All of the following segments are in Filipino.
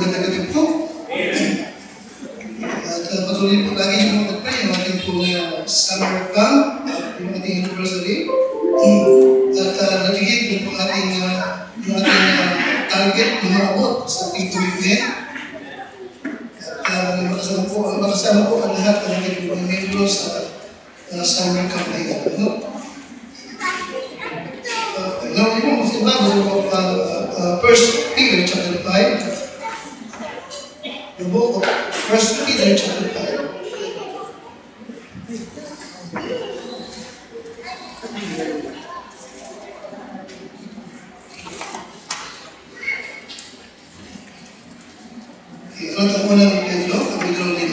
magandang gabi po. At patuloy po lagi yung mga pag-pray, yung ating po summer camp, yung ating anniversary. At nagigit po ating target na maabot sa ating commitment. At makasama po ang lahat ng ating mga membro sa summer camp na ito. Now, yung mga Bible of 1 Peter chapter 5. The book of 1 Peter chapter 5. Ito ang unang ni Pedro, kapitulo 5.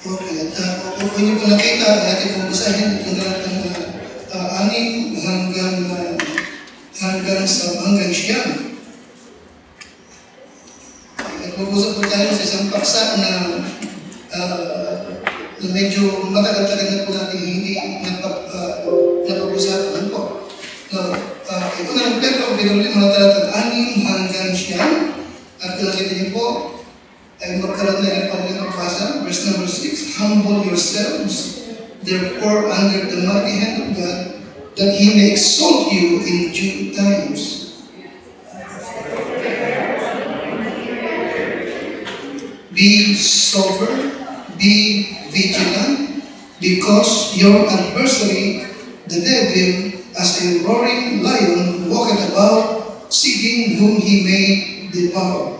Okay, at kung inyo po nakita, ating pong basahin itong dalatang 6 hanggang siyam. At mag-usap po tayo sa isang paksa na medyo matagal-tagal na po natin hindi napag-usapan po. Ito na ng Pedro, binulit mga talatang 6 hanggang siyam. At kung nakita niyo po, ay magkaroon na rin pa rin pagbasa. Verse number 6, humble yourselves, therefore, under the mighty hand of God, that He may exalt you in due times. Be sober, be vigilant, because your adversary, the devil, as a roaring lion, walketh about, seeking whom he may devour.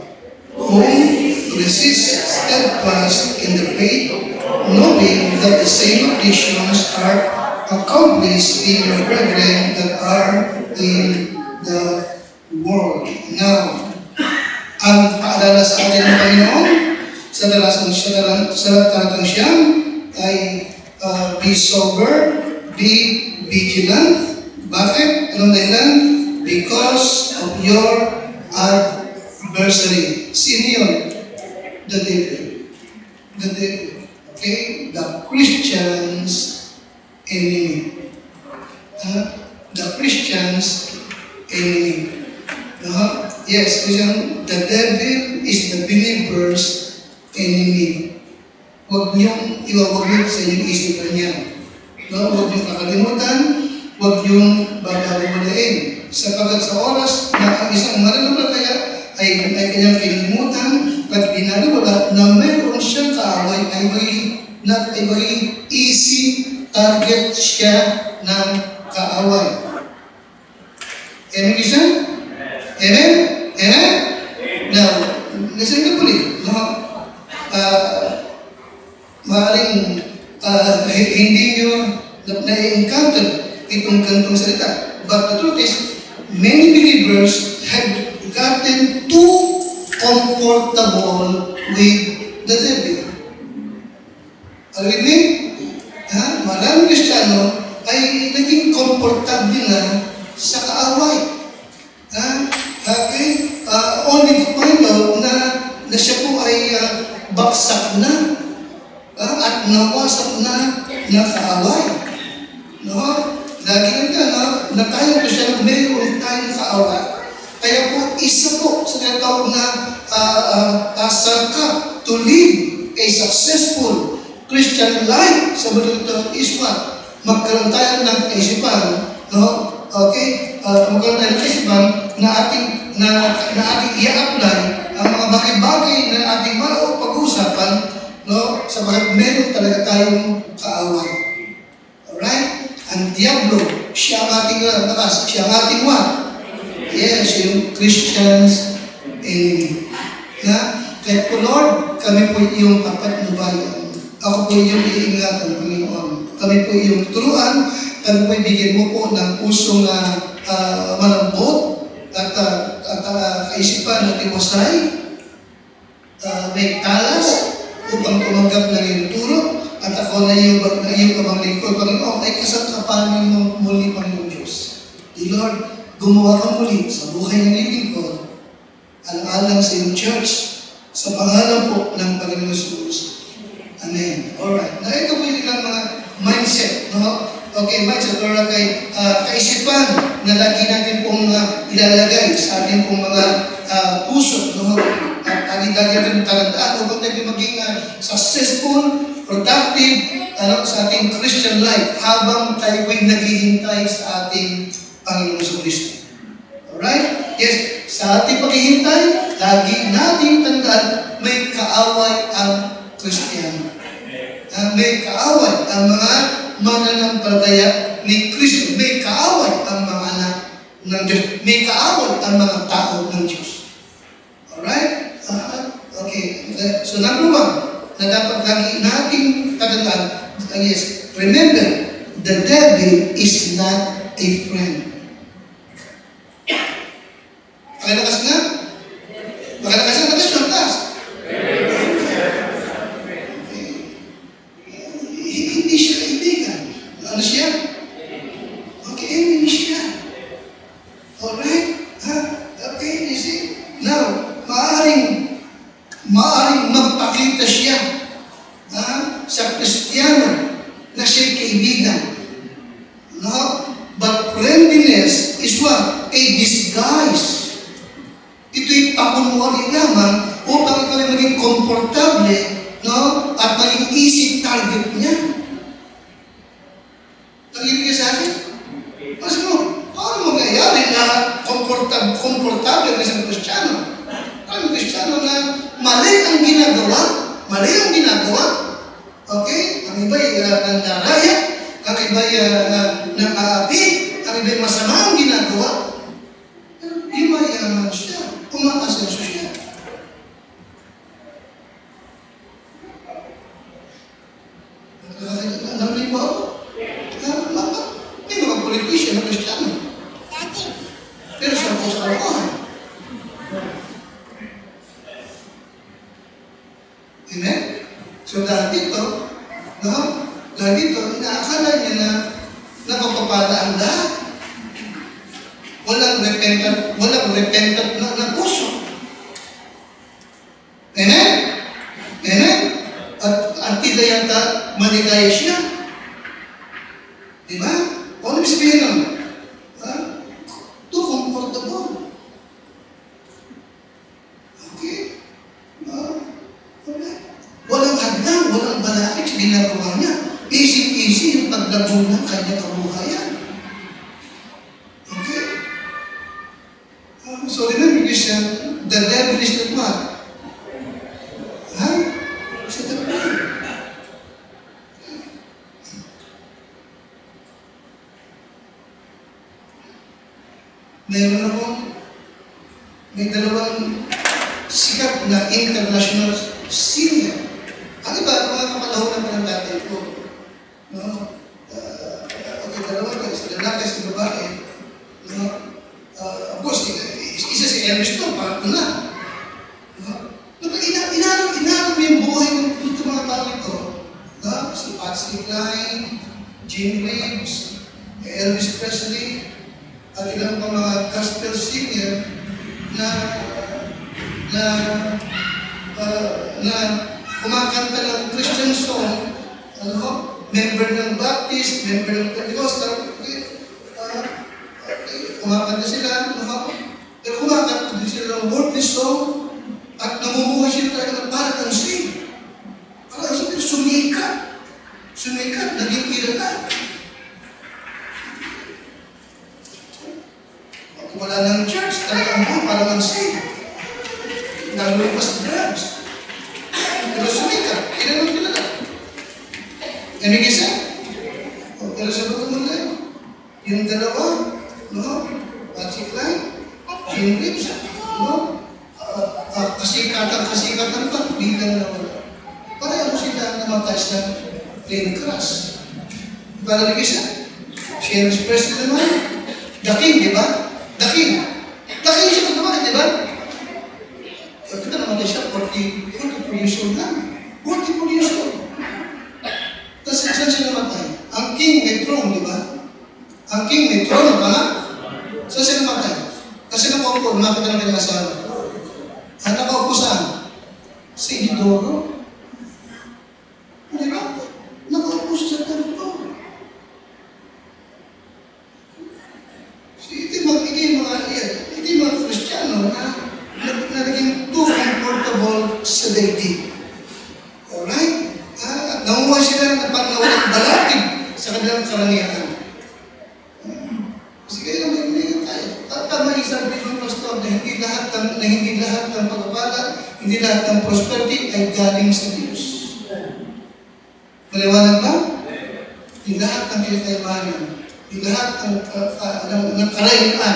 Whom resist steadfast in the faith, knowing that the same afflictions are accomplished in your brethren that are in the world. Now, ang paalala sa atin ng Panginoon sa talatang siyam ay be sober, be vigilant. Bakit? Anong dahilan? Because of your adversary. Sino yun? The devil. The devil. Okay? The Christian's enemy. The Christian's enemy. Yes, the devil is the believer's enemy. Huwag niyong iwawagin sa inyong isipan niya. Huwag niyong kakalimutan, huwag niyong babaliwalain. Sapagkat sa oras na ang isang mananampalataya ay kanyang kinalimutan at binaliwala na mayroon siyang kaaway ay magiging easy target siya ng kaaway. Amen, Christian? Amen? Amen? Now, listen carefully. Maaaring hindi nyo na-encounter itong gantong salita. But the truth is, many believers have gotten too comfortable with the devil. Are you with me? Maraming Kristiyano ay naging komportable na sa kaaway. Okay? Only to find out na siya po ay baksak na at nawasak na kaaway. No? Lagi na tayong Kristiyano, mayroon tayong kaaway. Kaya po, isa po sa tinatawag na asaka to live a successful Christian life sa mundo ito is what? Magkaroon tayo ng kaisipan, no? Okay? Magkaroon tayo ng kaisipan na ating i-apply ang mga bagay-bagay na ating pag-uusapan, no? Sabagat meron talaga tayong kaaway. Alright? Ang Diablo, siya ang ating lakas, siya ang ating what? Yes, yung Christians enemy. Kaya po, Lord, kami po iyong kapatnubayan. Ako po iyong iingatan, Panginoon. Kami po iyong turuan. Kami po ibigyan mo po ng pusong malambot at kaisipan na tiwasay, may talas upang tumanggap ng iyong turo at ako na iyong abang lingkod. Panginoon, ay kasangkapanan mo muli, Panginoon Diyos. Di Lord, gumawa ka muli sa buhay ng lingkod, alang-alang sa iyong church, sa pangalan po ng Panginoon Jesus. Amen. Alright. Na ito po yung ilang mga mindset, no? Okay, mindset or kaisipan na lagi natin pong ilalagay sa ating pong mga puso, no? At lagi natin tandaan upang tayo maging successful, productive sa ating Christian life habang tayo po'y naghihintay sa ating Panginoon sa Kristo. Alright? Yes, sa ating paghihintay, lagi natin tandaan may kaaway ang Kristiyano. May kaaway ang mga mananampalataya ni Kristo. May kaaway ang mga anak ng Diyos. May kaaway ang mga tao ng Diyos. Alright? Okay. So number one, na dapat lagi nating tandaan, yes, remember, the devil is not a friend. Pakalakas nga? Pakalakas nga? Lakas na, lakas. Hindi siya kaibigan. Ano siya? Okay, enemy siya. Alright? Okay, you see? Now, maaring magpakita siya sa Kristiyano na siya'y kaibigan. No? But friendliness is what? A disguise. Ito'y pakunwari lamang upang ikaw ay maging komportable, no? At maging easy target niya. Nakikinig ka sa akin? Kasi mo, paano mangyayari na komportable ng isang Kristiyano? Ang Kristiyano na mali ang ginagawa, okay? Ang iba'y nandaraya, ang iba'y nang-aapi, ang iba'y masama ang ginagawa. Pero di mayaman siya, umaasenso siya. Narinig mo ako? May mga politician na Kristiyano. Pero siya po sa kalokohan. Amen? So dahil dito, inaakala niya na napapapala ang lahat. Walang repentant na puso. Amen? Amen? At tila yata maligaya siya. Diba? Ano ibig sabihin nun? Too comfortable. Okay? Walang hadlang, walang balakid sa ginagawa niya. Easy-easy yung paglago ng kanyang kabuhayan. Okay? So remember this, the devil is not what? It's the devil. May dalawang sikat na international senior. Ang iba, mga kapalahunan pa ng dati ko. No? Okay, dalawa ka, sa lalaki, sa babae. No? Of course, isa si Elvis to, parang na. No? Inalam mo yung buhay ng ito mga tao ito. No? Si Patsy Cline, Jim Reeves, Elvis Presley, at ilang pa mga gospel singer na kumakanta ng Christian song, member ng Baptist, member ng Pentecostal, kumakanta sila, pero kumakanta din sila ng worldly song, at namumuhay sila talaga ng parang ang sing. Parang ang sing, sumikat, naging kilala. Wala ng church, talagang buhay, parang ang sing. Naglupas drugs. Pero sumikat, kilala. Yan yung isa. Pero sa buong mundo, yung dalawa, Patsy Cline, Jim Reeves, kasikatan pa, biglang nawala. Pareho sila namatay sa plane crash. Para yung isa, Elvis Presley naman, The King, di ba? The King siya kung naman, di ba? Kita naman siya, 44 years old lang. 44 years old. Kasi saan siya namatay? Ang king may throne, di ba? Ang king may throne, ba nga? Saan siya namatay? Kasi nakaupo, lumapit na ng kanyang asawa. At nakaupo saan? Sa Isidoro. Di ba? Nakaupo siya sa Isidoro. Ito yung mga Kristiyano na naging too comfortable sa daigdig. Alright? At namuha sila ng walang balakid sa kanilang karamihan. Sige, may tayo. Tama yung sabi ng pastor na hindi lahat ng pagpapala, hindi lahat ng prosperity ay galing sa Diyos. Maliwanag ba? Hindi lahat ng kinakailangan, hindi lahat ng karayaan,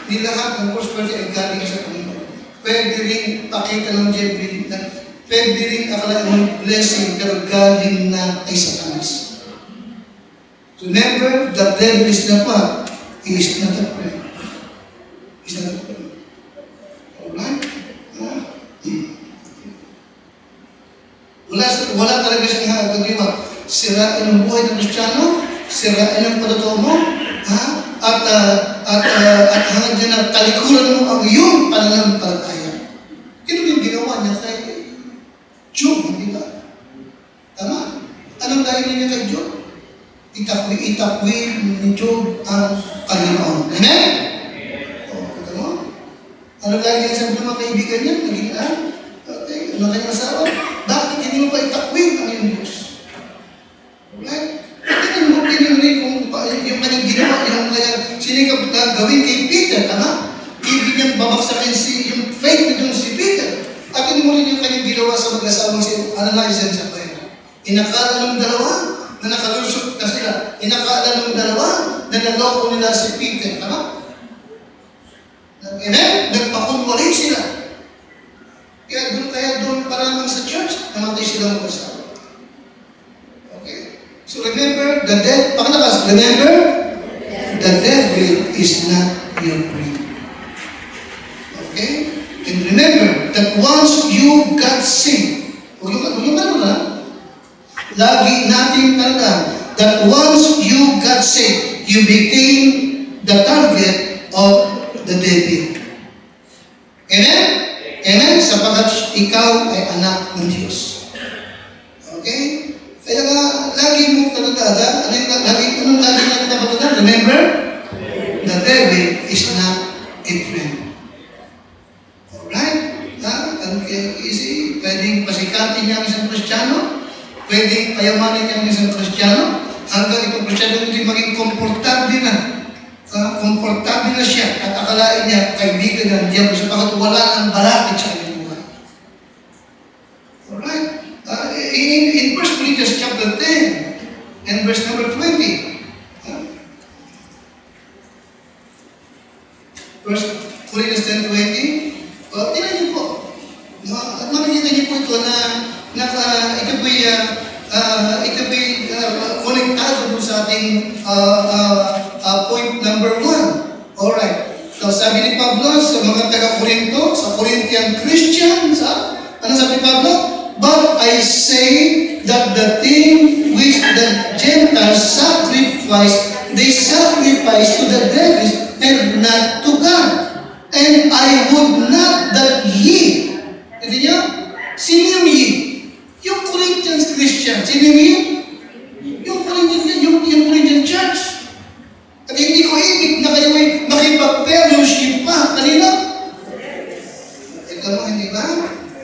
hindi lahat ng prosperity ay galing sa Panginoon. Pwede rin pakita ng Jebel na pwede rin akalaan ng blessing pero galing na kay Satanas. Remember, the devil is not what? He is not a friend. He is not a friend. Alright? Wala talaga siyang hagagawa. Sirain ang buhay ng Kristiyano, sirain ang patotoo mo, at hanggang dyan na talikuran mo ang iyong pananampalataya. Ito yung ginawa niya kay Job, hindi ba? Tama? Anong dahil niya kay Job? Itakwi ni Job ang Panginoon. Amen? O, kita mo? Ano dahil niya sa mga kaibigan niya? Naging okay, ano kanyang asawa? Bakit hindi mo pa itakwin ang iyong Diyos? Right? Tingnan mo kung yung kanyang ginawa, yung kanyang sinikap na gawin kay Peter, tama? Ibig niyang babaksakin yung faith nitong si Peter. At tingnan mo rin yung kanyang ginawa sa mag-asawang si Ananias and Sapphira. Inakala ng dalawa na nakalusot na sila. Inakala ng dalawa na naloko nila si Peter, tama? Amen? Nagpakunwari sila. Kaya doon paramang sa church, namatay sila mag-asawa. Okay? So remember, remember, the devil is not your friend. Okay? And remember that once you got saved, huwag yung na, lagi natin tandaan that once you got saved, you became the target of the devil. Amen? Amen? Sapagkat ikaw ay anak ng Diyos. Okay? Kaya nga, lagi mo tandaan, anong lagi natin napatandaan? Remember? The devil is not a friend. Alright? Pwedeng pasikatin niya ang isang Kristiyano, pwedeng payamanin niya ang isang Kristiyano, hanggang itong Kristiyano hindi maging komportable na. Komportable na siya at akalain niya kaibigan ng Diyos sapagkat wala ng balakid sa kanyang buhay. Alright? In 1 Corinthians chapter 10 and verse number 20, 1 Corinthians 10:20, tingnan niyo po. At makikita niyo po ito na ito po'y konektado po sa ating point number 1. Alright. So sabi ni Pablo sa mga taga-Korinto, sa Corinthian Christians, ano sabi ni Pablo? But I say that the thing which the Gentiles sacrifice, they sacrifice to the devils and not to God. And I would not that ye. Hindi niyo? Sino yung ye? Yung Corinthian Christian. Sino yung ye? Yung Corinthian Church. At hindi ko ibig na kayo ay makipag-fellowship pa. Kanina? Ito mo, hindi ba?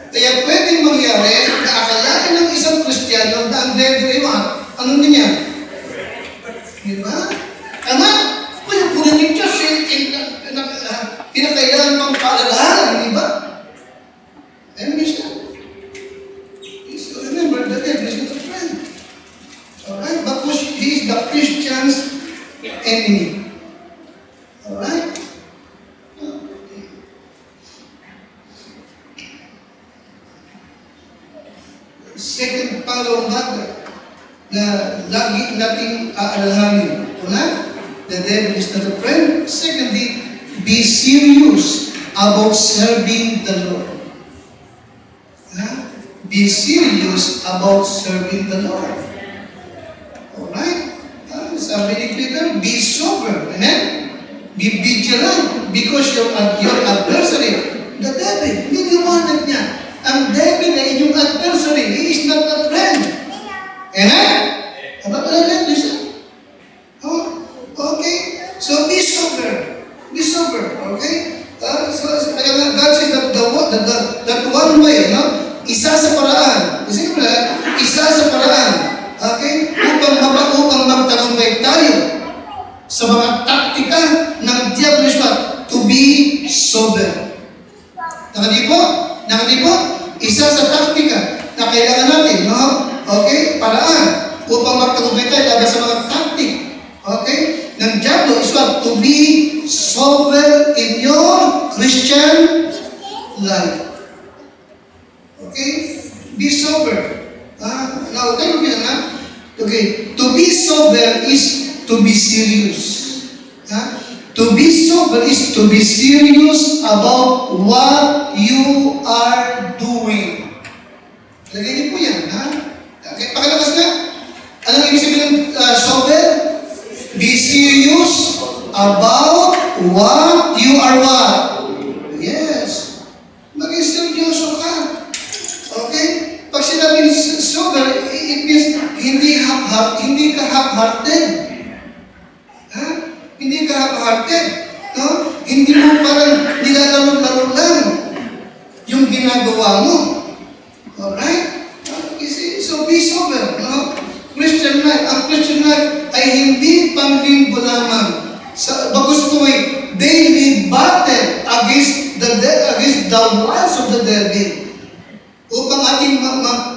Kaya pwedeng mangyari na akalain ng isang Kristiyano na ang devil ay ano niya? Di ba? Tama? O yung Corinthian Church, kinakailangan pang paalalahan, di ba? Ayun siya. So remember, the devil is not a friend. Alright? Because he is the Christian's enemy. Alright? Second, pangalawang bagay na lagi nating aalalahanin. Una, the devil is not a friend. Secondly, be serious about serving the Lord. Be serious about serving the Lord. sabi ni Peter, be sober. Amen? Be vigilant because your adversary, the devil, niliwanag niya. Ang devil na inyong adversary, he is not a friend. Amen? Apa pala yan? Listen. Oh, okay. So be sober. Be sober. Okay? God says that one way, no? Isa sa paraan. Kasi pala, isa sa paraan. Okay? Upang magtagumpay tayo sa mga taktika ng diablo to be sober. Nakadipo? Isa sa taktika na kailangan natin, no? Okay? Paraan upang magtagumpay tayo laban sa mga taktik. Okay? Ng diablo is what? To be sober in your Christian life. Okay? Be sober. Now, tayo kita na. Okay. To be sober is to be serious. To be sober is to be serious about what you are doing. Lagay niyo po yan. Okay. Pakilakas na. Anong ibig sabihin ng sober? Be serious about what you are what? Yes. Maging seryoso ka. Okay? Pag sinabing sober, it means hindi ka half-hearted. Hindi ka half-hearted. No? Hindi mo parang nilalaro-laro lang yung ginagawa mo. Alright? So be sober. No? Christian life. Ang Christian life ay hindi panglinggo lamang. Bagus po ay daily battle against the wiles of the devil. Upang ating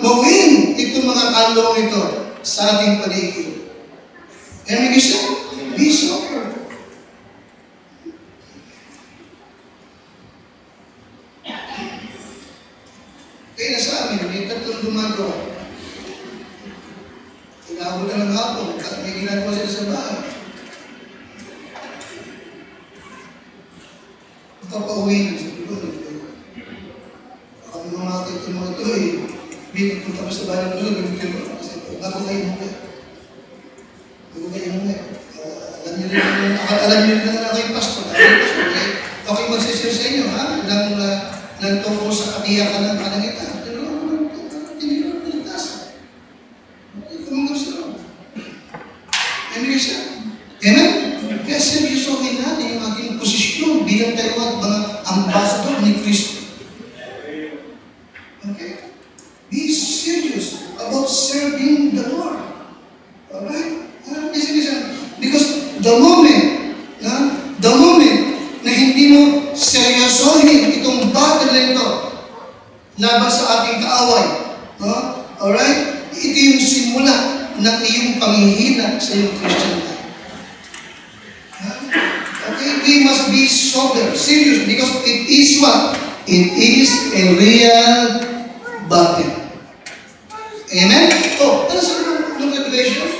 mawin itong mga kalong ito sa ating paligid. And we say, be sober. Kaya na sa amin, may tatlong gumagawa. Tinabot na ng hapon, at may ginagawa sila sa bahay. Papauwi na sa tulog. Ang mga ito mga ito ay binigpunta pa sa bahay ng tulog. Bago kayo muna. Alam niyo rin na kayo pastor. Okay magsisir sa inyo, ha? Nang tungkol sa katiyakan ng kalangitan. Amen? Kaya seryosohin natin yung ating posisyon bilang tayo at mga ambassador ni Kristo. Okay? Be serious about serving the Lord. Alright? Because the moment na hindi mo seryosohin itong battle na ito laban sa ating kaaway, no? Alright? Ito yung simula ng iyong panghihina sa iyong Christian life. Okay? We must be sober, serious, because it is what? It is a real battle. Amen? Oh, ano sa ng Revelation?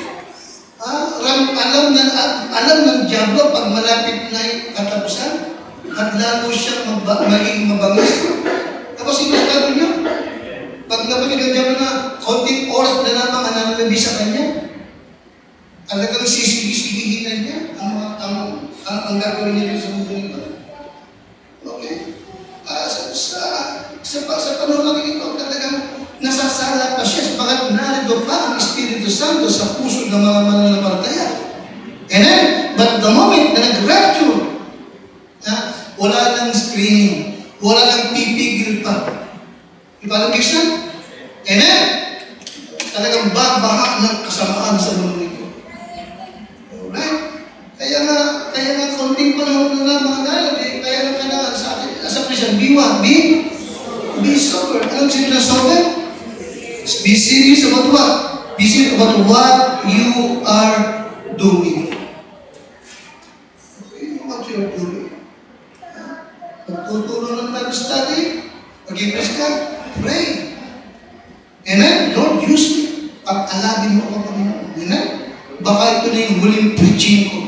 Alam ng diablo pag malapit na yung katapusan at lalo siyang magiging mabangis. Tapos sinasabi niyo, pag napagin ng diablo na konting oras na lamang ang nanalabi sa kanya, talagang sisigihinan niya ang gagawin niya sa mundo nito. Okay? Sa panahon natin ito, talagang nasasala pa siya sapagat narito pa ang Espiritu Santo sa puso ng mga mananampalataya. Amen? But the moment na nag-rapture, wala nang screening, wala nang pipigil pa. Ipalang Christian? Amen? Talagang babaha ng kasamaan sa mundo nito. Alright? Kaya nga konting panahon na lang mga lalaki, kaya nga kailangan sa atin, as a Christian, be sober. Anong sabi na sober? Be serious about what? Be serious about what you are doing. Okay, what you are doing. Magtutulong ng Bible study, mag-impress ka, pray. Amen? Lord, use me. Pag-alabin mo ako, Panginoon. Amen? Baka ito na yung huling preaching ko.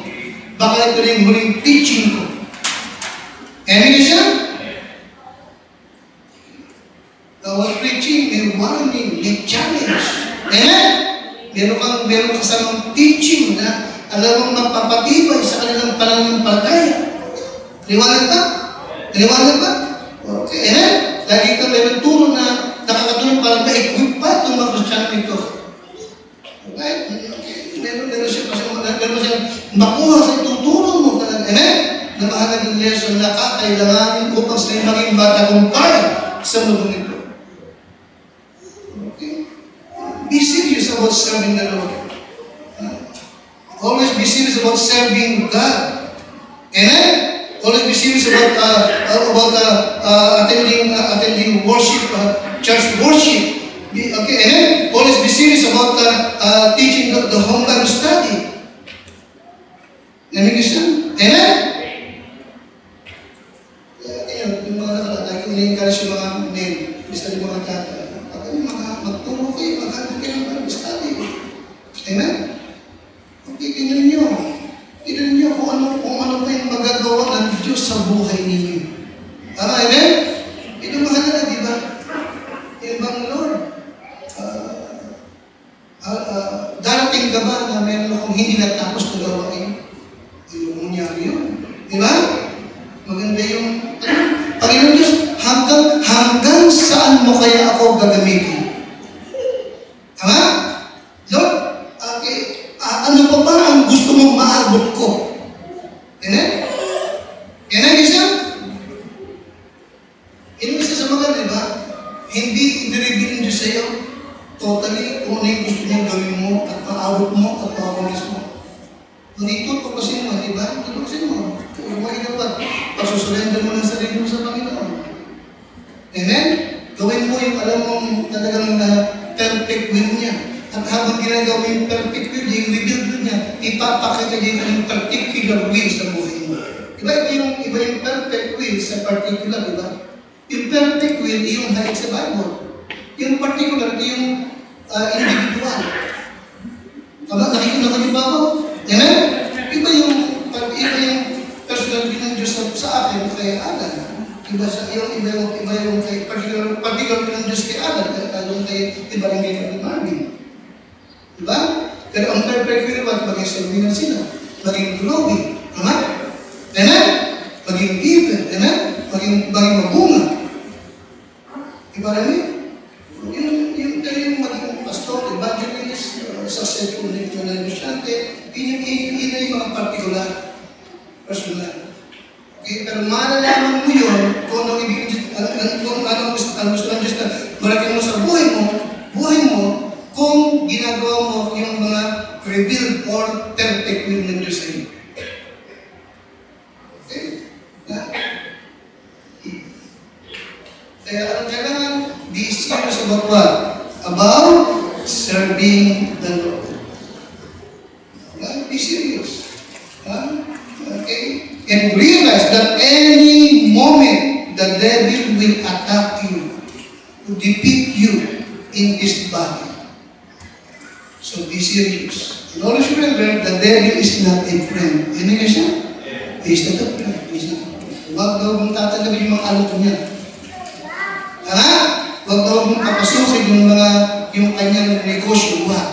Baka ito na yung huling teaching ko. Amen siya? Our preaching, may warning, may challenge. Amen? Meron kasamang teaching na alam mong magpapatibay sa kanilang pananampalataya. Liwanag ba? Liwanag ba? Okay. Amen? Lagi ka meron turo na nakakatulong para ma-equip pa itong mga Kristiyano nito. Okay? Meron siya makuha sa ituturo mo talaga. Amen? Na mahalagang lesson na kakailanganin upang sila maging matagumpay sa mundo nito. Okay? Be serious about serving the Lord. Always be serious about serving God. Amen? Always be serious about attending worship, church worship. Okay, amen? Always be serious about teaching the home Bible study. Amen? Amen? Yung mga lagi ini-encourage yung mga men, especially mga tata, magturo kayo, mag-handle kayo ng Bible study. Amen? Okay, tingnan nyo. Tingnan nyo kung ano pa yung magagawa ng Diyos sa buhay ninyo. Tama, amen? Ito mahalaga, di ba? Yung bang Lord, darating ka ba na meron akong hindi natapos na gawain? Yung mangyari yun. Di ba? Maganda yung, Panginoon Diyos, hanggang saan mo kaya ako gagamitin? Tama? Lord, okay, ano pa ba ang gusto mong maabot ko? Amen? Amen, isa? Isa sa mga, di ba? Hindi i-reveal ng Diyos sa iyo totally kung ano yung gusto niyang gawin mo at maabot mo at makakulis mo. Hindi ito, pagpasin mo, di ba? Pagpasin mo. Kung makikita pa, pagsusurrender mo ng sarili mo sa Panginoon. Amen? Gawin mo yung alam mong talagang perfect will niya. At habang ginagawa yung perfect will, yung revealed will niya, ipapakita niya yung particular will sa buhay mo. Iba yung perfect will sa particular, di ba? Yung perfect will, yung halik sa Bible. Yung particular, yung individual. Tama, nakikita ko yung Bible? Amen? Iba yung personal will ng Diyos sa akin kay Adan. Iba yung kay particular will ng Diyos kay Adan, yung kay iba rin kay Marvin. Diba? Pero ang perfect will naman, maging serving sila, maging growing. Tama? Amen? Maging given. Amen? Maging mabunga. Diba rin? Yung maging pastor, evangelist, successful na ito na negosyante, yun yung mga particular, personal. Okay? Pero malalaman mo yun kung anong ibig, kung anong gusto ng Diyos na marating mo sa buhay mo, kung ginagawa mo yung mga revealed or perfect will ng Diyos sa iyo. Okay? Kaya anong kailangan? Be serious about what? About serving the Lord. Be serious. Okay? And realize that any moment the devil will attack you to defeat you in this battle. So be serious. And always remember, the devil is not a friend. Ano ka siya? He is not a friend. Huwag daw mong tatanggapin yung mga alot niya. Tama? Huwag daw mong papasukin yung kanyang negosyo. Huwag.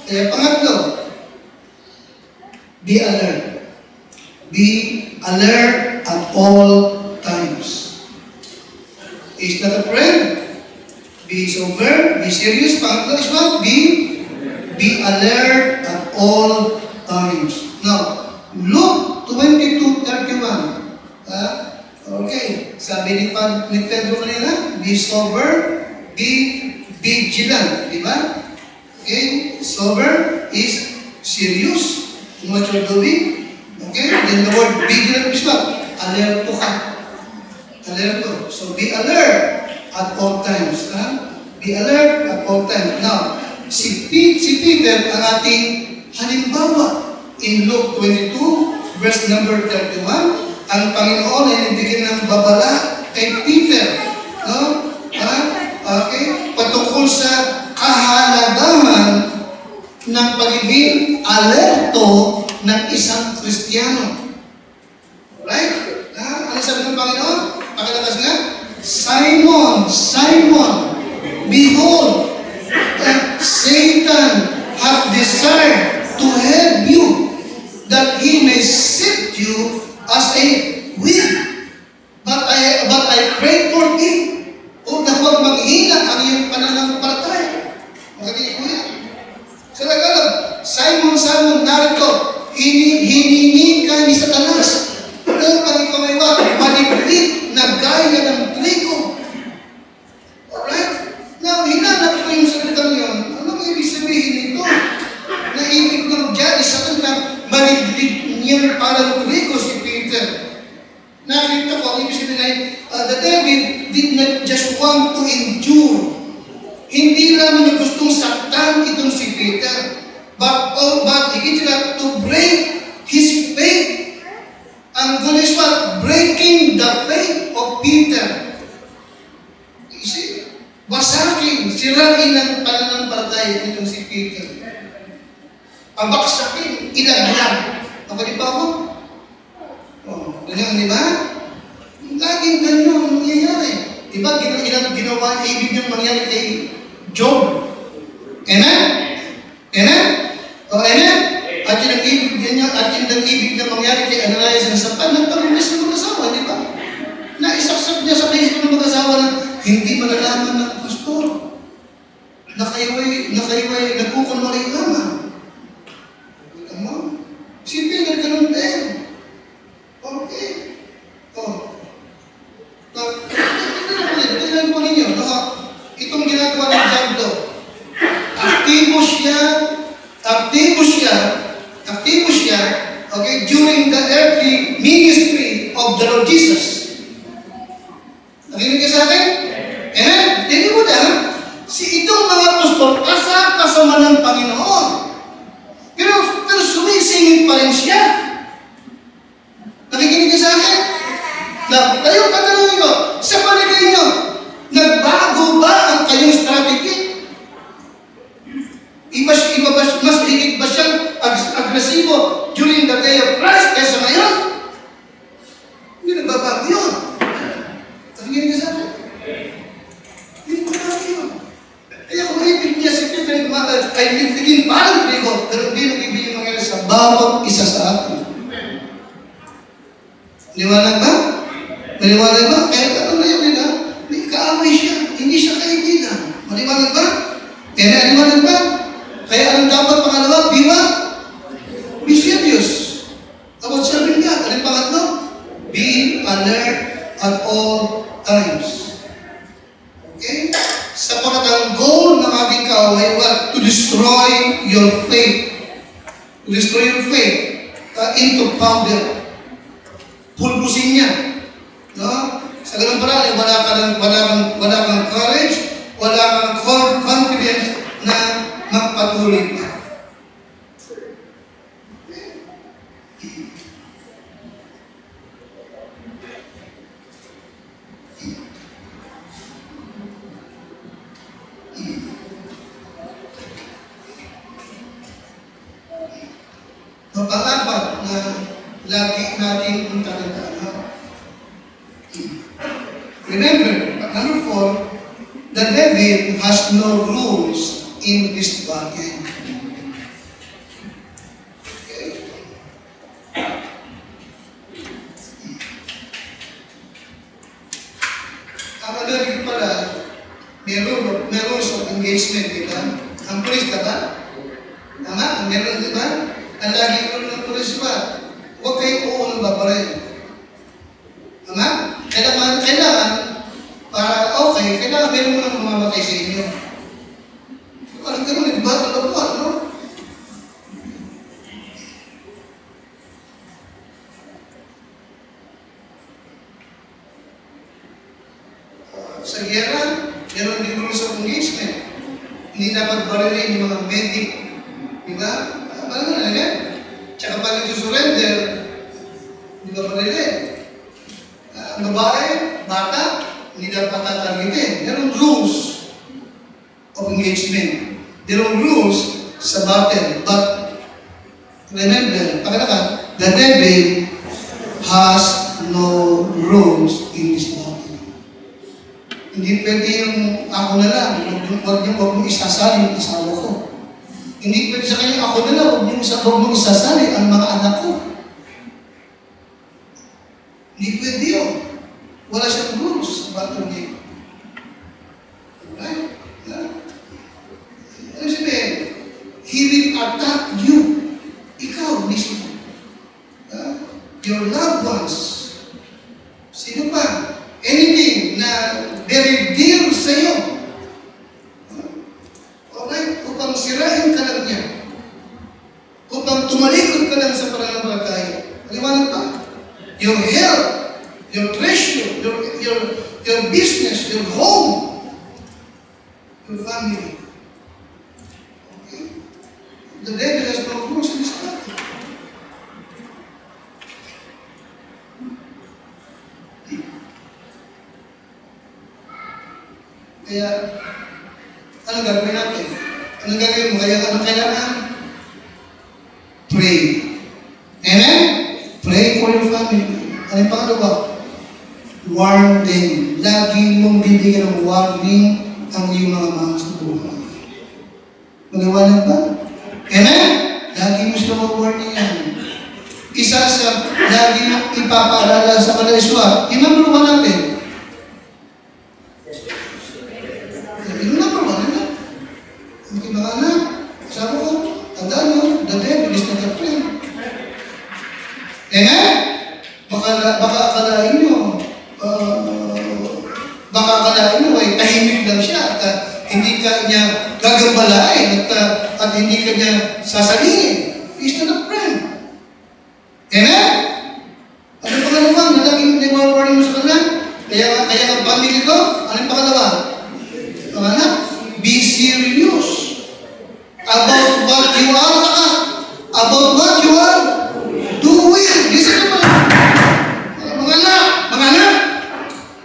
Kaya pangatlo, be alert. Be alert at all times. He is not a friend. Be sober, be serious. Pangatlo is what? Be alert at all times. Now, Luke 22:31. Okay. Sabi ni Pedro kanina, be sober, be vigilant. Diba? Okay? Sober is serious in what you're doing. Okay? Then the word vigilant is what? Alerto ka. Alerto. So be alert at all times. Be alert at all times. Now, si Peter ang ating halimbawa. In Luke 22, verse number 31, ang Panginoon ay nagbigay ng babala kay Peter. No? Okay? Patungkol sa kahalagahan ng pagiging alerto ng isang Kristiyano. Right? Ano sabi ng Panginoon? Pakilakas nga? Simon, behold, Satan hath desired to help you, that he may sift you as a wheat. But I pray for thee, o na huwag manghina ang iyong pananampalataya. Magaling mo yan. Sa Tagalog, Simon, narito, hiningi ka ni Satanas upang ikaw ay maniplit na gaya ng trigo. Alright? Now, hinanap ko yung salitang yun. Anong ibig sabihin nito? Na ibig ng dyan, isa ka na maniplit niya parang trigo si Peter. Nakita ko, ang ibig sabihin ay, the devil did not just want to endure. Hindi naman niya gustong saktan itong si Peter. But he tried to break his faith. Ang goal is what? Breaking the faith of Peter. You see? Wasakin, sirain ang pananampalataya nitong si Peter. Pabaksakin, ilaglag. Kapag pa ako? Ganyan, di ba? Laging ganyan ang nangyayari. Di ba, ginawa, ibig niyang mangyari kay Job. Amen? Amen? O, amen? At yun ang ibig niya, at yun ang ibig na mangyari kay Ananias na sapat, nagpamibis ng mag-asawa, di ba? Naisaksak niya sa kaisip ng mag-asawa na hindi malalaman ng pastor na kayo ay nagkukunwari naman. Come on. Simple na ganun din. Okay. Tingnan po ninyo, itong ginagawa ng Diablo, aktibo siya, okay, during the earthly ministry of the Lord Jesus. Nakinig ka sa akin? Amen? Tingnan mo na, itong mga apostol, kasama ng Panginoon. Pero sumisingit pa rin siya. Nakikinig ka sa akin? Na, kayo, tatanungin ko, sa paligay nyo, nagbago ba ang kayong strategy? Mas higit ba siyang agresibo during the day of Christ kaysa ngayon? Hindi nagbabago yun. Nakikinig ka sa akin? Hindi nagbabago yun. Kaya kung ibig niya si Peter ay naging parang trigo, pero hindi nag-ibig yung mangyari sa bawat isa sa atin. Liwanag ba? Maliwanag ba? Kaya ano na yun, may kaaway siya. Hindi siya kaibigan. Maliwanag ba? Kaya maliwanag ba? Kaya anong dapat pangalawa? Be serious about serving God. Anong pangatlo? Be alert at all times. Okay? Sapagkat ang goal ng ating kaaway ay to destroy your faith. To destroy your faith into powder. Pulbusin niya. No? Sa ganun parang wala kang courage, wala kang confidence na magpatuloy pa. Pang-apat na lagi natin tandaan. Remember, number 4, the devil has no rules in this battle. Okay. Ang ano rin pala, may rules of engagement, di ba? Ang pulis, diba? Tama? Meron, di ba? Ang lagi ko ng pulis ba? Huwag kayo uunong babaril. Tama? Kailangan, para okay, kailangan meron mo nang mamamatay sa inyo. Parang gano'n, di ba? Talabuan, no? Sa giyera, meron din rules of engagement. Hindi dapat barilin yung mga medic. Di ba? Parang gano'n, agad. Tsaka pag nagsusurrender, di ba barilin? Babae, bata, hindi dapat tatargetin. Meron rules of engagement. Meron rules sa battle. But remember, the devil has no rules in this battle. Hindi pwede yung ako na lang, huwag mong isasali yung asawa ko. Hindi pwede sa kanya, ako na lang, huwag mong isasali ang mga anak ko. Hindi pwede yun. Wala siyang rules sa battle game. Right? Ano sabihin? He will attack you. Ikaw mismo. Your loved ones. Sino pa? Anything na very dear sa iyo. Alright? Upang sirain ka lang niya. Upang tumalikod ka lang sa pananampalataya. Maliwanag pa? Your health, your treasure, your business, your home, your family. Okay? The devil has no rules in his life. Kaya, anong gagawin natin? Anong gagawin mo? Kaya anong kailangan? Pray. Amen? Pray for your family. Ano yung pangalawa? Warn them. Lagi mong bibigyan ng warning ang iyong mga mahal sa buhay. Maliwanag ba? Amen? Lagi mo sila mag-warning yan. Isa sa lagi mong ipapaalala sa kalaiswa. Yung number one natin. Yung number one, ano? Hindi ba ka na? Sabi ko, tandaan nyo, the devil is not a friend. Amen? Baka akalain nyo, ay tahimik lang siya at hindi ka niya gagambalain at hindi ka niya sasalingin. He's not a friend. Amen? Ano yung pangalawa? Nalaging warning mo sa kanila? Kaya ang family ko, ano yung pangalawa? Pangalawa? Be serious about what you are, about what you are doing. Listen to mga anak,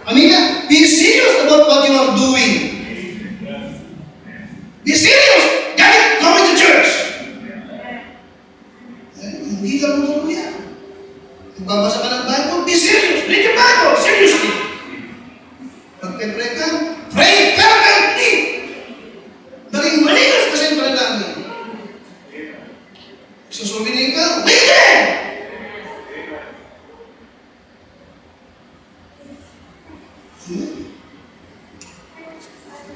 Amina, be serious about what you are doing. Be serious. Daddy, going to church. Hindi ka mo yan. Kung babasa ka ng Bible, be serious. Read your Bible, seriously. Pag-pray ka, pray fervently. Maling-maligas kasi yung panalangin. Susuminin ka, wait there.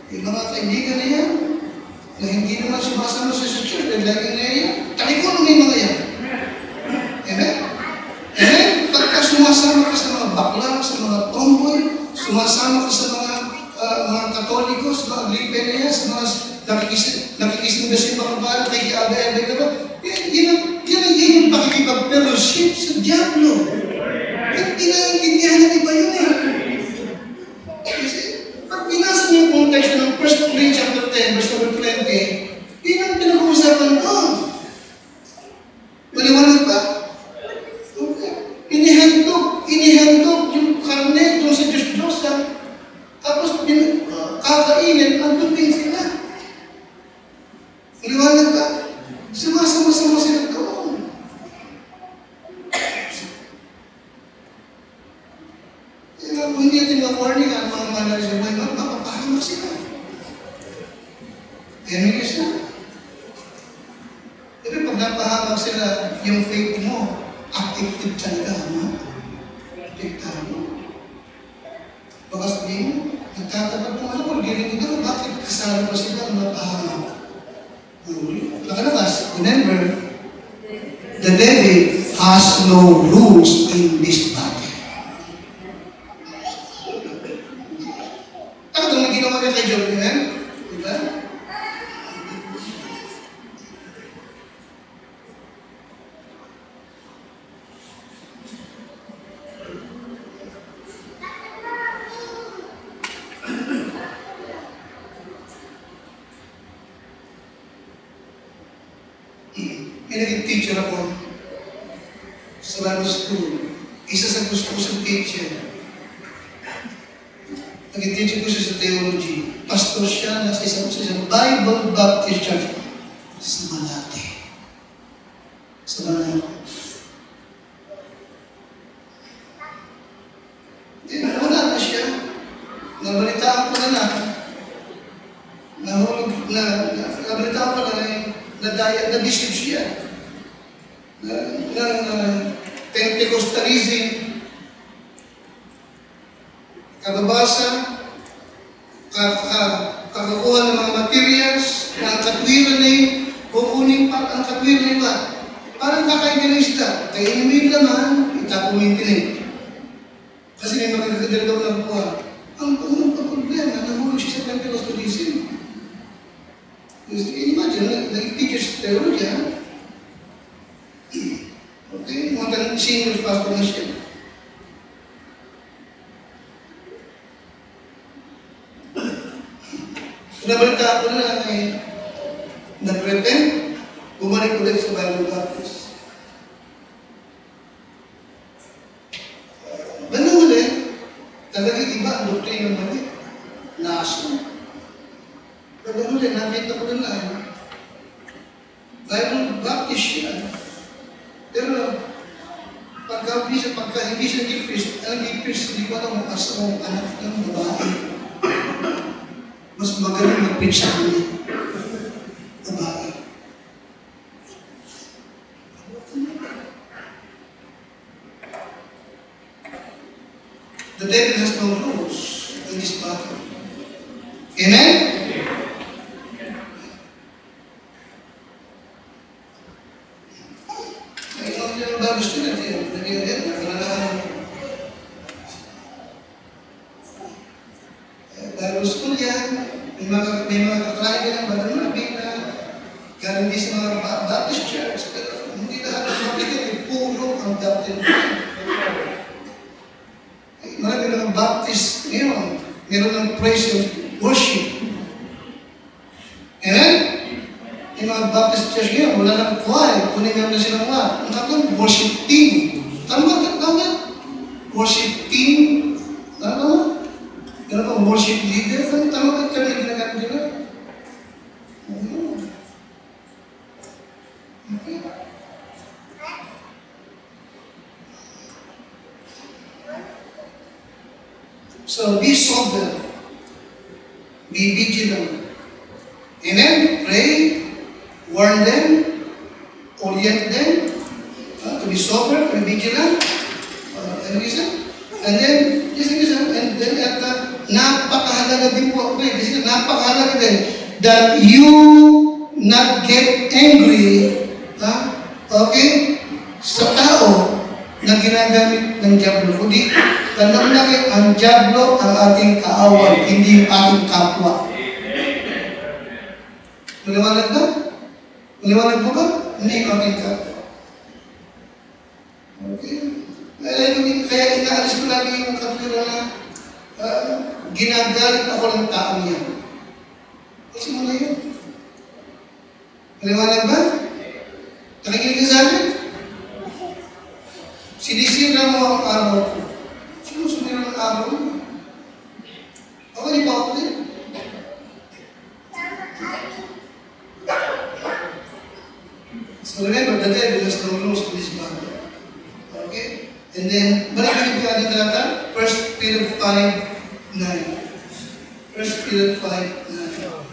Yung mga kaibigan na yan, na hindi naman sumasama sa church, dahil lagi na yan, talikunan mo yung mga yan. Amen? Amen? Pagka sumasama ka sa mga bakla, sa mga tomboy, sumasama ka sa mga katoliko, sa mga Lipenea, sa mga nakikising ba sa mga bahala, kay Abel, ka ba? Yan yung pakikipag-fellowship sa Diablo. Hindi naiintindihan ng iba yun eh. Pag binasa niyo yung context ng 1 Corinthians chapter 10, verse number 20, yun ang pinag-uusapan doon. Maliwanag ba? Okay. Inihandog yung karne doon sa Diyos, tapos kakainin, andun din sila. Maliwanag ba? Sumasama-sama sila doon. Kung hindi natin ma-warning ang mga manal sa buhay, mapapahamak sila. Amen siya. Pero pag napahamak sila, yung faith mo, active talaga, no? Active mo. Baka sabihin mo, nagtatapat mo ako, dinig ko, bakit kasama pa sila ang napahamak? Nakalabas, remember, the devil has no rules in this battle. Ano itong ginawa niya kay Job, amen? Diba? May naging teacher ako sa Bible School. Isa sa gusto ko sa teacher. Naging teacher ko siya sa theology. Pastor siya na sa isang Bible Baptist Church sa Malate. Sa Malate. Wala na siya. Nabalitaan ko na nabalitaan ko na na-deceive siya ng Pentecostalism, kababasa, kakakuha ng mga materials, na ang katwiran ay kukunin pa ang katwiran iba. Parang kakain ka ng isda, kainin mo yung laman, itapon mo yung tinig. Kasi may mga kagagalaw na kuha. Ang problema, nahulog siya sa Pentecostalism. Imagine, nag-teacher's theology, ha? Okay, mga senior pastor na siya. Nabalita ko na ay nag-repent, bumalik ulit sa Bible Baptist. Ganun ulit, talagang iba ang doktrina ng mali. Naso. Ganun ulit, nakita ko na Bible Baptist siya. Pero pagka hindi siya nag-preach, hindi ko alam kung asawang anak ng babae. Mas magaling mag-preach sa kanya. Babae. The devil has no rules in this battle. Amen? Ay, yung Bible student yun, nag-iaryan, nakalaan. Bible school yan, may mga kaklaya ka ng Brother Marvin na galing din sa mga Baptist Church, pero hindi lahat ng mabigat, puro ang doctrine. Marami ng Baptist ngayon, meron ng praise and worship. Amen? Yung mga Baptist Church ngayon, wala ng choir, kunin meron na silang ang katong worship team. Tama? Worship team. Tama? Meron pang worship leader. Tama ba ito na ginagamit nila? Okay. So, be sober. Be vigilant. Amen? Pray. Warn them. Orient them. To be sober, to be vigilant. Ano isa? And then, napakahalaga din po. Kasi napakahalaga din that you not get angry, okay, sa tao na ginagamit ng Diablo. Kundi, tandaan natin, ang Diablo ang ating kaaway, hindi yung ating kapwa. Maliwanag ba? Maliwanag po ba? Hindi yung ating kapwa. Okay? Kaya inaalis ko lagi yung kapira na ginagalit ako ng tao niya. Kasi mo na yun. Maliwanag ba? Nakikinig ka sa akin? Sinisira mo ang araw ko. Sino sumira ng araw mo? Ako di pa ako din. So remember, the devil has no rules to this battle. Okay? And then, balik-balik ko ating talata, 1 Peter 5:9. 1 Peter 5:9.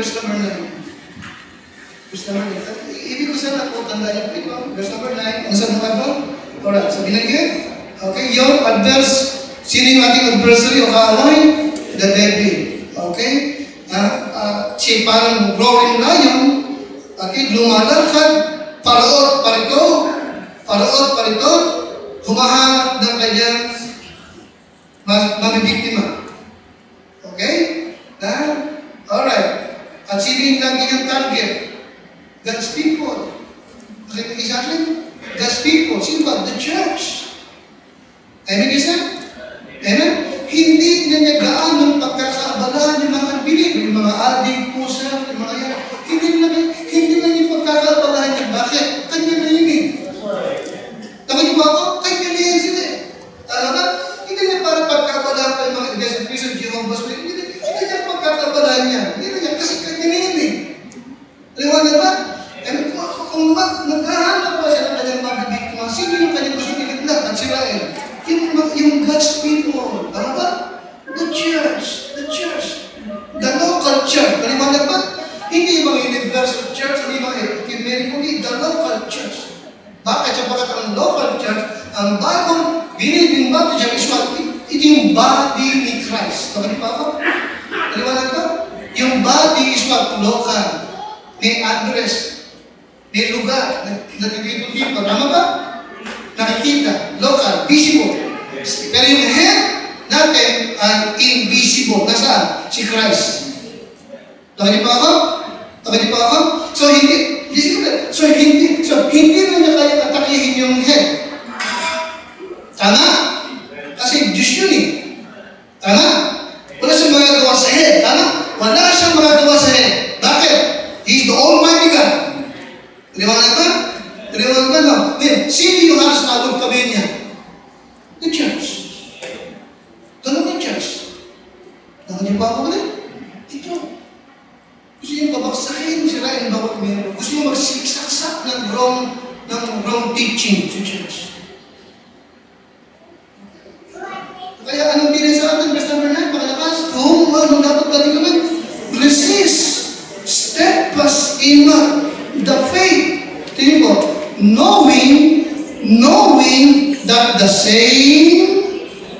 Verse number 9. Verse number 9. Ibig ko sana po tandaan ito. Verse number 9. Ano sa mga ito? Alright, so binagyan. Okay, your sino yung ating adversary o kaaway? The devil. Okay? Si parang roaring lion, okay, lumalakad, parito, humahanap ng kanyang mabibiktima. Okay? Alright. At sino yung lagi ng target? God's people. Nakikinig sa akin? God's people. Sino ba? The church. Amen, isa? Amen? Hindi na niya gaanong pagkakaabalahan yung mga unbeliever, yung mga adik, pusa, yung mga yan. Hindi na niya pagkakaabalahan niya. Bakit? Kanya na yun eh. Tama niyo ba ako? Kanya na yan sila eh. Tama ba? Hindi niya para pagkakaabalahan pa yung mga God's people, Jehovah's Witness. Hindi niya pagkakaabalahan niya. Hindi na niya kasi kanya na yun eh. Liwanag ba? Kung naghahanap pa siya ng kanyang Judah at Israel. Yung God's people. Tama ba? The church. The local church. Paliwanag ba? Hindi bang universal church, hindi bang ecumenical, the local church. Bakit? Sapagat ang local church, ang bagong binibing baptism is what? Ito yung body ni Christ. Kapag pa ako? Paliwanag ba? Yung body is what? Local. May address. May lugar. Nagtitipon-tipon. Tama ba? Nakikita. Local. Visible. Pero yung head natin ay invisible. Nasaan? Si Christ. Tawagin pa ako? So hindi na niya kaya atakihin yung head. Tama? Kasi Diyos yun eh. Tama? Wala siyang magagawa sa head. Tama? Wala siyang magagawa sa head. Bakit? He is the Almighty God. Paliwanag ba? No? Sino yung halos nalog kami niya? The church. Ganun yung church. Nakagin pa ako ba rin? Ito. Gusto niyo babaksakin, sirain bawat meron. Gusto niyo magsiksaksak ng wrong teaching sa church. Kaya anong bilin sa atin? Verse number 9, pakalakas. Kung anong dapat natin gawin? Resist. Steadfast in the faith. Tingin ko, knowing that the same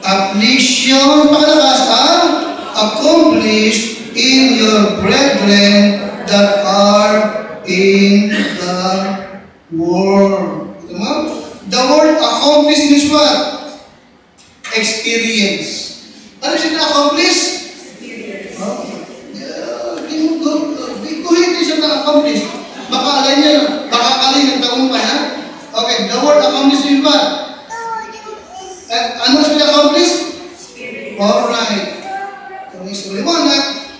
affliction, pakalakas, are accomplished in your brethren that are in the world. The word accomplish means what? Experience. Ano siya na-accomplish? Kung hindi siya na-accomplish, baka alay ng tagumpay, ha? Okay, the word accomplish means what? Ano siya na-accomplish? Alright. Kung isuliwanag,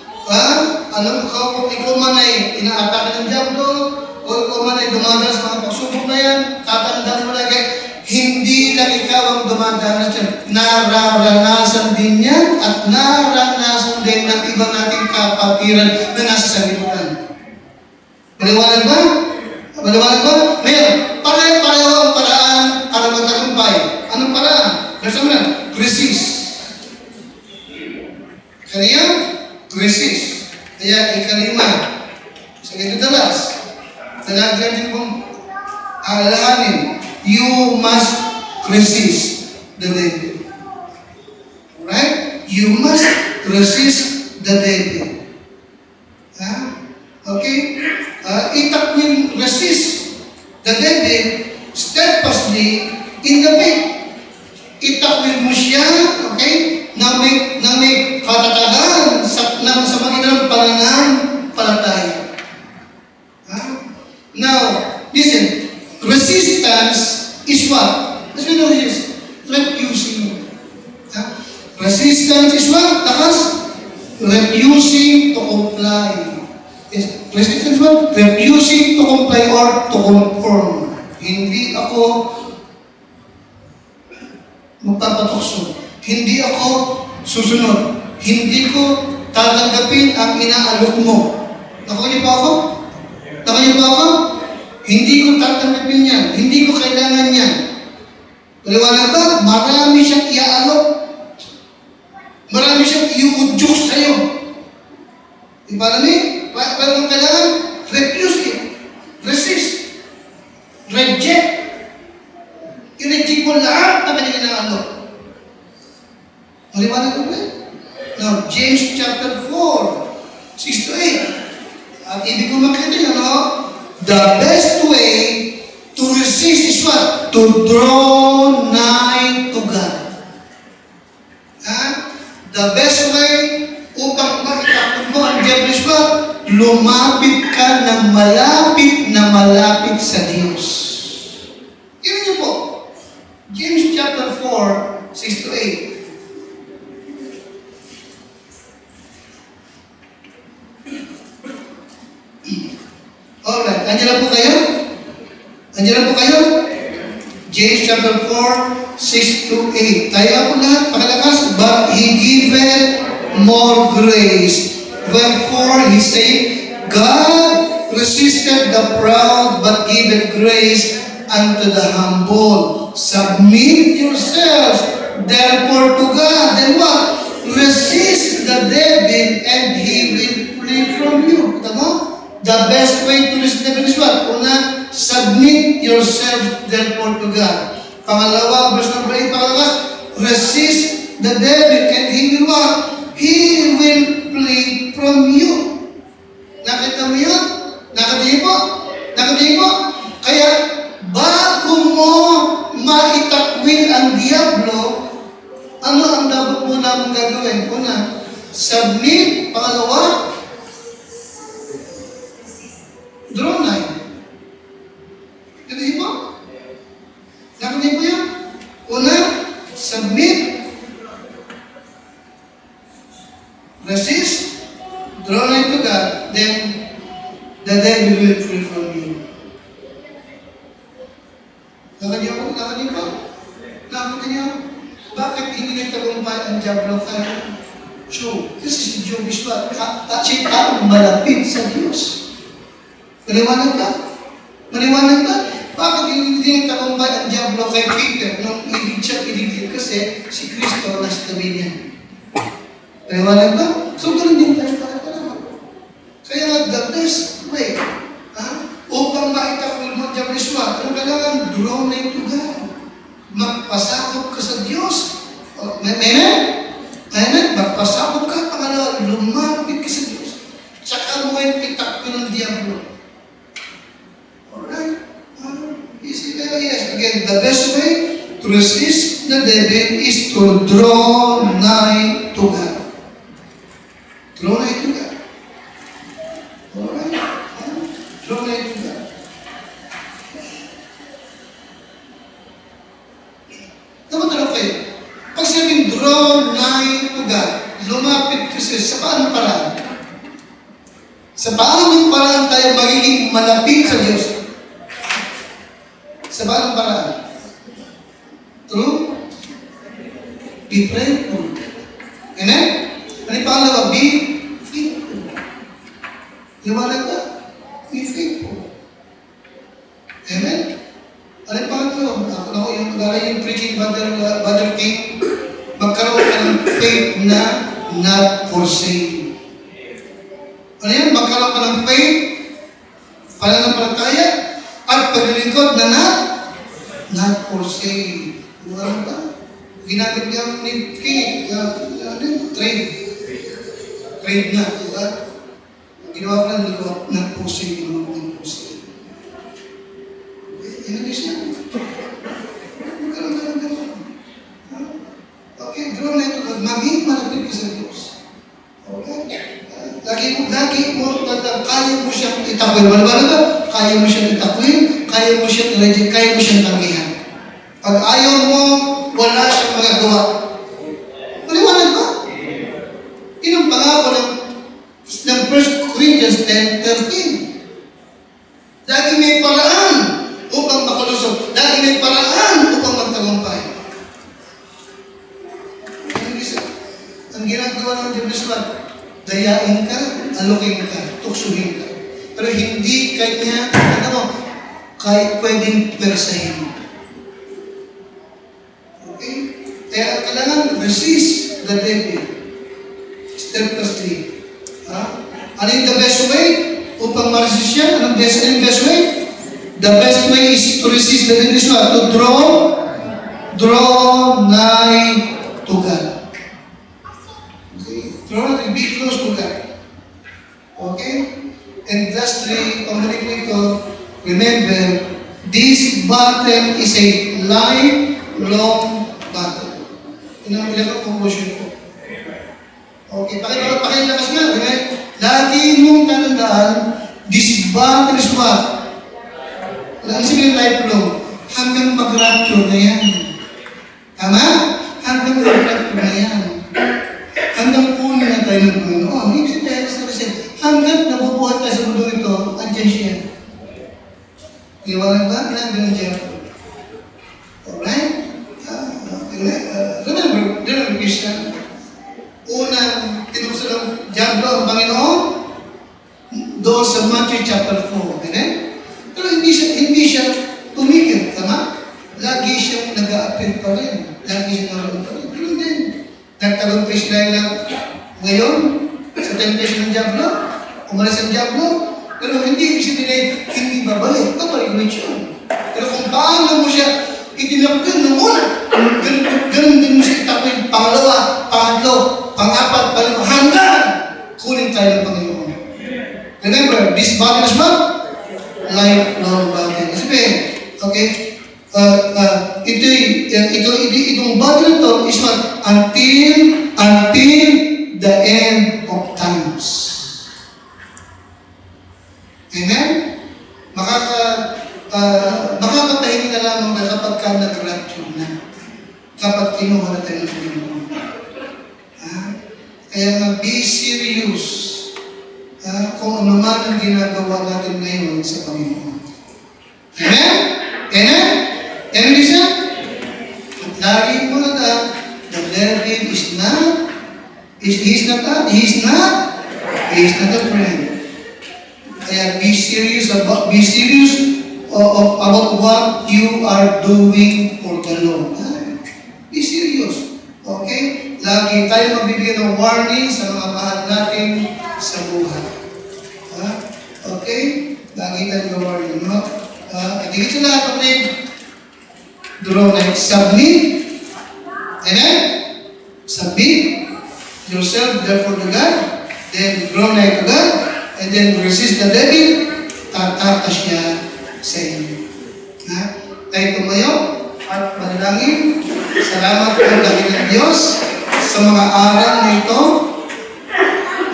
alam ko kung ikaw man ay inaatake ng Diablo, o ikaw man ay dumadaan sa mga pagsubok na yan, tatandaan mo lagi, hindi lang ikaw ang dumadaan dyan. Nararanasan din yan at nararanasan din ng iba nating kapatiran na nasa sanlibutan. Maliwanag ba? Ngayon, pareho ang paraan para magtagumpay. Anong paraan? Verse 1, resist. Kaya, resist. Kaya, ikalima. Sa ito dalas, talagyan din kong alalahanin, you must resist the devil. Alright? You must resist the devil. Okay? Itakwil resist the devil steadfastly in the faith. Itakwil mo siya, okay? Na may katatagan sa magitan ng pananampalataya. Now, listen, resistance is what? As we know this, refusing. Resistance is what? Takas? Refusing to comply. Yes. Resistance is what? Refusing to comply or to conform. Hindi ako magpapatukso. Hindi ako susunod. Hindi ko tatanggapin ang inaalok mo. Nakuha ba ako? Hindi ko tatanggapin yan. Hindi ko kailangan yan. Paliwanag ba? Marami siyang iaalok. Marami siyang iuudyok sa'yo. Diba namin? Pero kung kailangan, refuse it. Resist. Reject. I-reject mo lahat na kanyang inaalok. Maliwanag ko ba? Now, James chapter 4, 6-8. At ibig ko makita yun, the best way to resist is what? To draw nigh to God. The best way upang maitakot mo ang Diablo is what? Lumapit ka ng malapit sa Diyos. Yun niyo po. James chapter 4, 6-8. Alright, andiyan na po kayo? James chapter 4, 6-8. Tayo po lahat, pakalakas. But He giveth more grace. Wherefore He said, God resisted the proud, but giveth grace unto the humble. submit yourselves therefore to God. Then what? Resist the devil and he will flee from you. Kita mo? The best way to resist the devil is what? Una, submit yourselves therefore to God. Pangalawa, verse number 8, pangalawa, resist the devil and he will what? He will flee from you. Nakita mo yun? Nakatihin po? Nakatihin po? Kaya, bago mo maitakwil ang diablo, ano ang dapat mo namin gagawin? Una, submit. Pangalawa, draw nigh. Nakatihin po? Nakatihin po yun? Una, submit. Resist. Draw nigh to God. Then, the devil will flee from you. Nakatihin po? Nakatihin po? Nakatihin po? Bakit hindi nagtagumpay ang diablo kay Job? Kasi si Job is what? Siya malapit sa Diyos. Maliwanag ba? Maliwanag ba? Bakit hindi nagtagumpay ang diablo kay Peter nung ibig siya iligid? Kasi si Kristo nasa tabi niya. Maliwanag ba? So, ganun din tayo para. Kaya nga, the best way upang maitakwil mo ang diablo is what? Anong kailangan? Draw nigh to God. Magpasakop ka sa Diyos. Amen? Amen? Magpasakop ka. Pangalawa, lumapit ka sa Diyos. Tsaka mo ngayon itakbo ng diablo. Alright? Yes. Again, the best way to resist the devil is to draw nigh to God. Draw nigh to God. Alright? Draw nigh to God. Naman kayo. Pag sabing draw nigh to God, lumapit kasi sa paanong paraan? Sa paanong paraan tayo magiging malapit sa Diyos? Sa paanong paraan? True? Be prayerful. Amen? Ano yung pangalawa? Be faithful. Liwanag ba? Be faithful. Amen? Ano yung pangatlo? Ako yung preaching Brother King, magkaroon ka ng faith na not for sale. Ano yan? Magkaroon ka ng faith, pananampalataya, at paglilingkod na not for sale. Ano ba? Ginamit niya ni King, trade. Trade na, diba? Ginawa ko lang, not for sale, not for sale. English niya. Okay, draw na ito. Maging malapit ka sa Diyos. Okay? Lagi mo, kaya mo siyang itakwil. Wala ba? Kaya mo siyang itakwil, kaya mo siyang i-reject, kaya mo siyang tanggihan. Pag ayaw mo, wala siyang magagawa. Maliwanag ba? Yun ang pangako ng 1 Corinthians 10:13. Lagi may paraan upang makalusog. Dahil may paraan upang magtagumpay. Ang ginagawa ng Diyos ba? Dayain ka, alukin ka, tuksuhin ka. Pero hindi kanya, kahit pwedeng persahin. Okay? Kaya kailangan resist the devil. Steadfastly. Ano yung the best way upang ma-resist siya? Anong best way? The best way is to resist the devil is what? To draw nigh to God. Okay? Draw nigh, be close to God. Okay? And lastly, pangalik mo ito, remember, this battle is a lifelong battle. Inang ko conclusion ko. Okay, pakilakas nga, right? Lagi mong tandaan, this battle is what? Ang sabihin lifelong, hanggang mag-rapture na yan. Tama? Hanggang mag-rapture na yan. Hanggang puno na tayo ng Panginoon. Ibig sabihin, hanggang nabubuhat tayo sa mundo ito, andyan siya. Iwanan ba? Nandun siya. Alright? Remember, Christian, unang tinukso ng Diablo ang Panginoon doon sa Matthew chapter 4. Amen? Pero hindi siya tumigil, tama? lagi siyang nag-a-appeal pa rin. Lagi siyang naroon pa rin. Ganun din. Nagtagumpay sila na ngayon, sa temptation ng Diablo, umalis ang Diablo, pero hindi ibig sabihin hindi babalik. Babalik ulit siya. Pero kung paano mo siya itinapin ng una, ganun din mo siya itapin pangalawa, pangatlo, pang-apat, palima, hanggang kunin tayo ng Panginoon. Remember, this body is what? Lifelong body. Sabihin, okay? Itong body na to is what? Until the end of times. Amen? Makakatahin na lamang na kapag ka nag-rapture na. Kapag kinuha na tayo ng Panginoon. Kaya nga, be serious. Kung ano man ang ginagawa natin ngayon sa Panginoon. Amen? Amen? Amen, isa? At lagi mo na the devil is not a friend. Kaya be serious about what you are doing for the Lord. Be serious. Okay? Lagi tayo magbibigay ng warning sa mga mahal natin sa buhay. Okay? Lagi tayo mag-warning. No? At higit sa lahat, okay? Draw na submit. Amen? Submit yourself therefore to God. Then draw nigh to God. And then resist the devil, tatakas niya sa inyo. Tayo tumayo at manalangin. Salamat po dahil ng Diyos sa mga aral na ito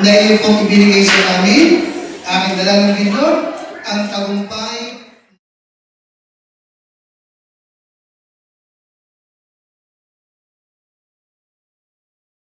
na iyo pong ibinigay sa amin. Aking dalangin din, Lord, ang tagumpay